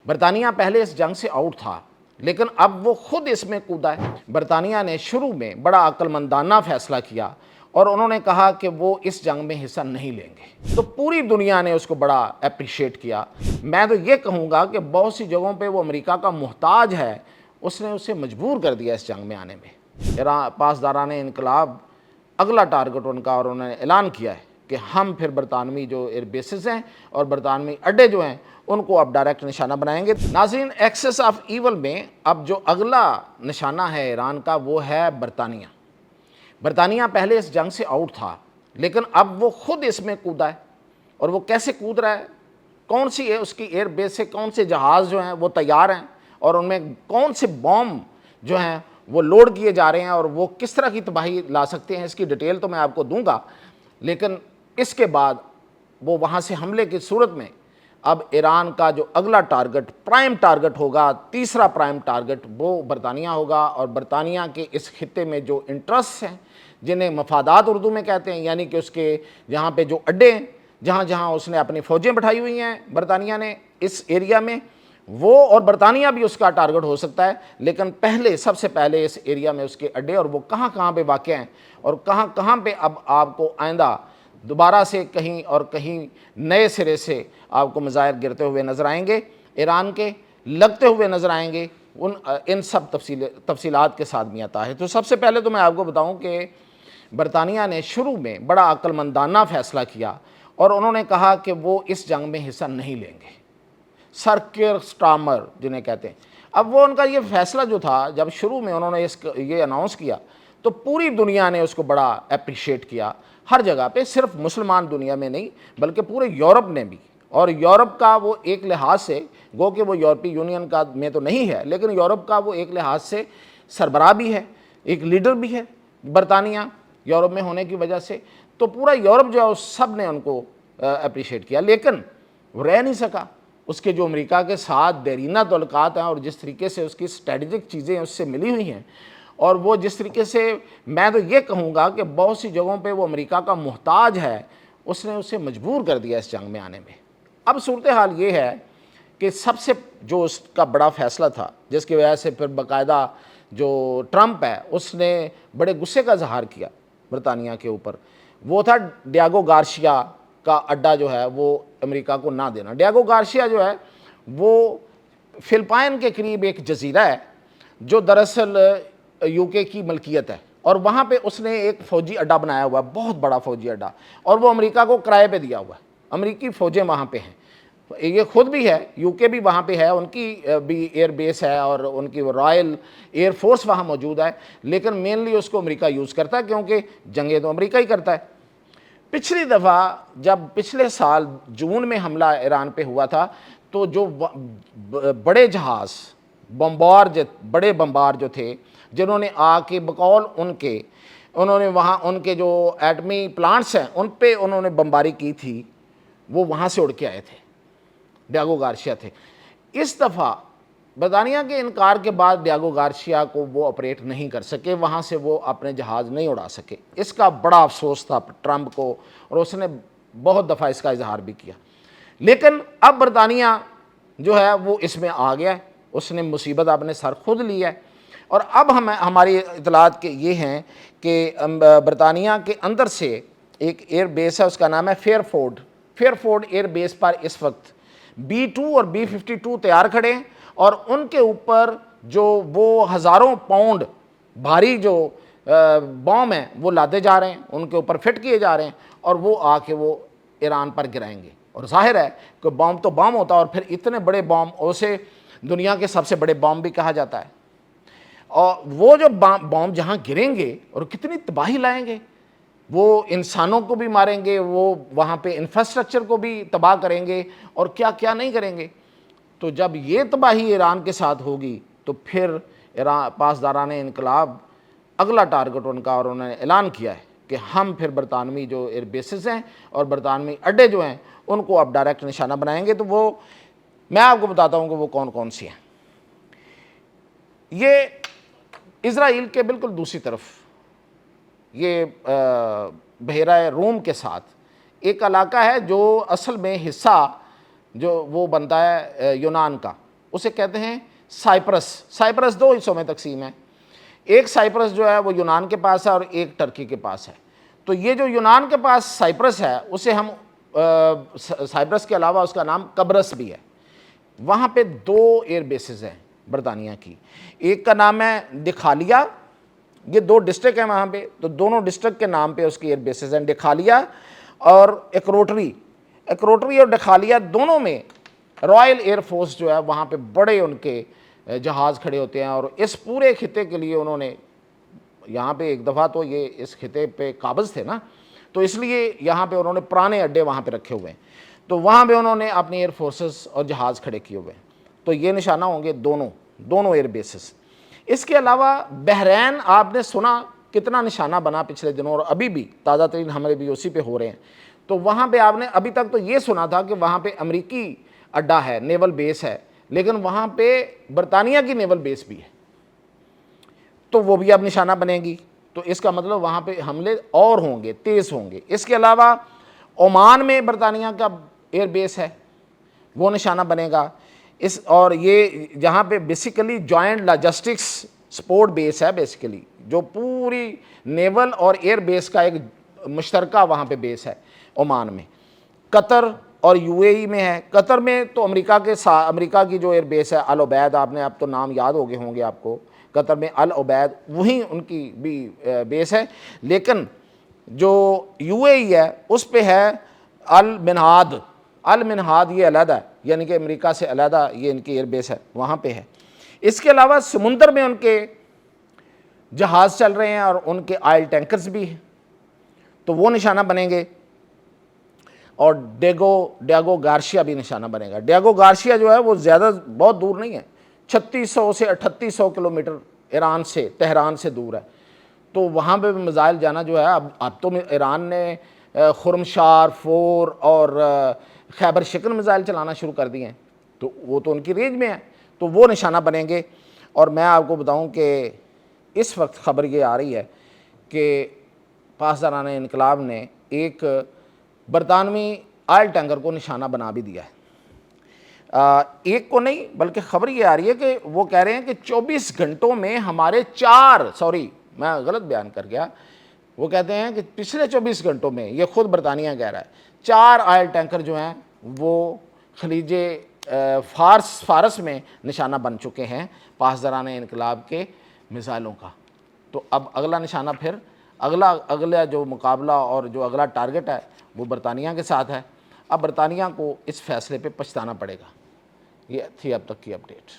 برطانیہ پہلے اس جنگ سے آؤٹ تھا لیکن اب وہ خود اس میں کودا ہے۔ برطانیہ نے شروع میں بڑا عقل مندانہ فیصلہ کیا اور انہوں نے کہا کہ وہ اس جنگ میں حصہ نہیں لیں گے، تو پوری دنیا نے اس کو بڑا اپریشیٹ کیا۔ میں تو یہ کہوں گا کہ بہت سی جگہوں پہ وہ امریکہ کا محتاج ہے، اس نے اسے مجبور کر دیا اس جنگ میں آنے میں۔ ایران پاسداران انقلاب اگلا ٹارگٹ ان کا، اور انہوں نے اعلان کیا ہے کہ ہم پھر برطانوی جو ایئر بیسز ہیں اور برطانوی اڈے جو ہیں ان کو اب ڈائریکٹ نشانہ بنائیں گے۔ ناظرین، ایکسس آف ایول میں اب جو اگلا نشانہ ہے ایران کا وہ ہے برطانیہ۔ برطانیہ پہلے اس جنگ سے آؤٹ تھا لیکن اب وہ خود اس میں کودا ہے، اور وہ کیسے کود رہا ہے، کون سی ہے اس کی ایئر بیس سے کون سے جہاز جو ہیں وہ تیار ہیں، اور ان میں کون سے بوم جو ہیں وہ لوڈ کیے جا رہے ہیں، اور وہ کس طرح کی تباہی لا سکتے ہیں، اس کی ڈیٹیل تو میں آپ کو دوں گا۔ لیکن اس کے بعد وہ وہاں سے حملے کی صورت میں اب ایران کا جو اگلا ٹارگٹ، پرائم ٹارگٹ ہوگا، تیسرا پرائم ٹارگٹ وہ برطانیہ ہوگا، اور برطانیہ کے اس خطے میں جو انٹرسٹ ہیں، جنہیں مفادات اردو میں کہتے ہیں، یعنی کہ اس کے جہاں پہ جو اڈے ہیں، جہاں جہاں اس نے اپنی فوجیں بٹھائی ہوئی ہیں برطانیہ نے اس ایریا میں، وہ اور برطانیہ بھی اس کا ٹارگٹ ہو سکتا ہے، لیکن پہلے سب سے پہلے اس ایریا میں اس کے اڈے اور وہ کہاں کہاں پہ واقع ہیں، اور کہاں کہاں پہ اب آپ کو آئندہ دوبارہ سے کہیں اور کہیں نئے سرے سے آپ کو مظاہر گرتے ہوئے نظر آئیں گے، ایران کے لگتے ہوئے نظر آئیں گے، ان سب تفصیلات کے ساتھ بھی آتا ہے۔ تو سب سے پہلے تو میں آپ کو بتاؤں کہ برطانیہ نے شروع میں بڑا عقل مندانہ فیصلہ کیا اور انہوں نے کہا کہ وہ اس جنگ میں حصہ نہیں لیں گے، سر کیئر سٹارمر جنہیں کہتے ہیں۔ اب وہ ان کا یہ فیصلہ جو تھا، جب شروع میں انہوں نے یہ اناؤنس کیا تو پوری دنیا نے اس کو بڑا اپریشیٹ کیا، ہر جگہ پہ، صرف مسلمان دنیا میں نہیں بلکہ پورے یورپ نے بھی، اور یورپ کا وہ ایک لحاظ سے، گو کہ وہ یورپی یونین کا میں تو نہیں ہے، لیکن یورپ کا وہ ایک لحاظ سے سربراہ بھی ہے، ایک لیڈر بھی ہے برطانیہ یورپ میں ہونے کی وجہ سے، تو پورا یورپ جو ہے اس سب نے ان کو اپریشیٹ کیا، لیکن وہ رہ نہیں سکا۔ اس کے جو امریکہ کے ساتھ دیرینہ تعلقات ہیں اور جس طریقے سے اس کی اسٹریٹجک چیزیں اس سے ملی ہوئی ہیں، اور وہ جس طریقے سے، میں تو یہ کہوں گا کہ بہت سی جگہوں پہ وہ امریکہ کا محتاج ہے، اس نے اسے مجبور کر دیا اس جنگ میں آنے میں۔ اب صورتحال یہ ہے کہ سب سے جو اس کا بڑا فیصلہ تھا، جس کی وجہ سے پھر باقاعدہ جو ٹرمپ ہے اس نے بڑے غصے کا اظہار کیا برطانیہ کے اوپر، وہ تھا ڈیاگو گارشیا کا اڈا جو ہے وہ امریکہ کو نہ دینا۔ ڈیاگو گارشیا جو ہے وہ فلپائن کے قریب ایک جزیرہ ہے جو دراصل یو کے کی ملکیت ہے، اور وہاں پہ اس نے ایک فوجی اڈا بنایا ہوا ہے، بہت بڑا فوجی اڈا، اور وہ امریکہ کو کرائے پہ دیا ہوا ہے، امریکی فوجیں وہاں پہ ہیں، یہ خود بھی ہے، یو کے بھی وہاں پہ ہے، ان کی بھی ایئر بیس ہے اور ان کی رائل ایئر فورس وہاں موجود ہے، لیکن مینلی اس کو امریکہ یوز کرتا ہے کیونکہ جنگیں تو امریکہ ہی کرتا ہے۔ پچھلی دفعہ جب پچھلے سال جون میں حملہ ایران پہ ہوا تھا تو جو بڑے جہاز بڑے بمبار جو تھے، جنہوں نے آ کے بقول انہوں نے وہاں ان کے جو ایٹمی پلانٹس ہیں ان پہ انہوں نے بمباری کی تھی، وہ وہاں سے اڑ کے آئے تھے، ڈیاگو گارشیا تھے۔ اس دفعہ برطانیہ کے انکار کے بعد ڈیاگو گارشیا کو وہ آپریٹ نہیں کر سکے، وہاں سے وہ اپنے جہاز نہیں اڑا سکے، اس کا بڑا افسوس تھا ٹرمپ کو، اور اس نے بہت دفعہ اس کا اظہار بھی کیا۔ لیکن اب برطانیہ جو ہے وہ اس میں آ گیا ہے، اس نے مصیبت اپنے سر خود لی ہے، اور اب ہماری اطلاعات کے یہ ہیں کہ برطانیہ کے اندر سے ایک ایئر بیس ہے، اس کا نام ہے فیئرفورڈ ایئر بیس پر اس وقت B-2 اور B-52 تیار کھڑے ہیں، اور ان کے اوپر جو وہ ہزاروں پاؤنڈ بھاری جو بام ہیں وہ لادے جا رہے ہیں، ان کے اوپر فٹ کیے جا رہے ہیں، اور وہ آ کے وہ ایران پر گرائیں گے۔ اور ظاہر ہے کہ بام تو بام ہوتا ہے، اور پھر اتنے بڑے بام، اسے دنیا کے سب سے بڑے بام بھی کہا جاتا ہے، اور وہ جو بام جہاں گریں گے اور کتنی تباہی لائیں گے، وہ انسانوں کو بھی ماریں گے، وہ وہاں پہ انفراسٹرکچر کو بھی تباہ کریں گے، اور کیا کیا نہیں کریں گے۔ تو جب یہ تباہی ایران کے ساتھ ہوگی تو پھر ایران پاسداران انقلاب اگلا ٹارگٹ ان کا، اور انہوں نے اعلان کیا ہے کہ ہم پھر برطانوی جو ایئر بیسز ہیں اور برطانوی اڈے جو ہیں ان کو اب ڈائریکٹ نشانہ بنائیں گے۔ تو وہ میں آپ کو بتاتا ہوں کہ وہ کون کون سی ہیں۔ یہ اسرائیل کے بالکل دوسری طرف، یہ بحیرہ روم کے ساتھ ایک علاقہ ہے جو اصل میں حصہ جو وہ بنتا ہے یونان کا، اسے کہتے ہیں سائپرس. سائپرس دو حصوں میں تقسیم ہے. ایک سائپرس جو ہے وہ یونان کے پاس ہے اور ایک ٹرکی کے پاس ہے. تو یہ جو یونان کے پاس سائپرس ہے اسے ہم سائپرس کے علاوہ اس کا نام قبرص بھی ہے. وہاں پہ 2 ایئر بیسز ہیں برطانیہ کی. ایک کا نام ہے ڈکھالیا, یہ 2 ڈسٹرکٹ ہیں وہاں پہ, تو دونوں ڈسٹرکٹ کے نام پہ اس کی ایئر بیسز ہیں, ڈکھالیا اور ایکروٹری. ایکروٹری اور ڈکھالیا دونوں میں رائل ایئر فورس جو ہے وہاں پہ بڑے ان کے جہاز کھڑے ہوتے ہیں, اور اس پورے خطے کے لیے انہوں نے یہاں پہ ایک دفعہ تو یہ اس خطے پہ قابض تھے نا, تو اس لیے یہاں پہ انہوں نے پرانے اڈے وہاں پہ رکھے ہوئے ہیں, تو وہاں پہ انہوں نے اپنے ایئر فورسز اور جہاز کھڑے کیے ہوئے ہیں. تو یہ نشانہ ہوں گے دونوں ایئر بیسز. اس کے علاوہ بحرین آپ نے سنا کتنا نشانہ بنا پچھلے دنوں, اور ابھی بھی تازہ ترین حملے بھی اسی پہ ہو رہے ہیں. تو وہاں پہ آپ نے ابھی تک تو یہ سنا تھا کہ وہاں پہ امریکی اڈا ہے, نیول بیس ہے, لیکن وہاں پہ برطانیہ کی نیول بیس بھی ہے, تو وہ بھی اب نشانہ بنے گی. تو اس کا مطلب وہاں پہ حملے اور ہوں گے, تیز ہوں گے. اس کے علاوہ عمان میں برطانیہ کا ایئر بیس ہے, وہ نشانہ بنے گا. اور یہ جہاں پہ بیسیکلی جوائنٹ لاجسٹکس سپورٹ بیس ہے, بیسیکلی جو پوری نیول اور ایئر بیس کا ایک مشترکہ وہاں پہ بیس ہے عمان میں. قطر اور یو اے ای میں ہے. قطر میں تو امریکہ کی جو ایئر بیس ہے العبید, آپ نے اب تو نام یاد ہو گئے ہوں گے آپ کو, قطر میں العبید وہیں ان کی بھی بیس ہے. لیکن جو یو اے ای ہے اس پہ ہے المنہاد. المنہاد یہ علیحدہ ہے, یعنی کہ امریکہ سے علیحدہ یہ ان کی ایئر بیس ہے, وہاں پہ ہے. اس کے علاوہ سمندر میں ان کے جہاز چل رہے ہیں اور ان کے آئل ٹینکرز بھی ہیں, تو وہ نشانہ بنیں گے. اور ڈیگو گارشیا بھی نشانہ بنے گا. ڈیگو گارشیا جو ہے وہ بہت دور نہیں ہے, 3600 سے 3800 کلومیٹر ایران سے, تہران سے دور ہے. تو وہاں پہ بھی میزائل جانا جو ہے اب تو ایران نے خرمشار 4 اور خیبر شکن میزائل چلانا شروع کر دیے ہیں, تو وہ تو ان کی رینج میں ہے, تو وہ نشانہ بنیں گے. اور میں آپ کو بتاؤں کہ اس وقت خبر یہ آ رہی ہے کہ پاسداران انقلاب نے ایک برطانوی آئل ٹینکر کو نشانہ بنا بھی دیا ہے. ایک کو نہیں بلکہ خبر یہ آ رہی ہے کہ وہ کہہ رہے ہیں کہ 24 گھنٹوں میں ہمارے 4 میں غلط بیان کر گیا, وہ کہتے ہیں کہ پچھلے 24 گھنٹوں میں, یہ خود برطانیہ کہہ رہا ہے, 4 آئل ٹینکر جو ہیں وہ خلیج فارس میں نشانہ بن چکے ہیں پاسداران انقلاب کے میزائلوں کا. تو اب اگلا نشانہ پھر اگلا جو مقابلہ اور جو اگلا ٹارگٹ ہے وہ برطانیہ کے ساتھ ہے. اب برطانیہ کو اس فیصلے پہ پچھتانا پڑے گا. یہ تھی اب تک کی اپڈیٹ.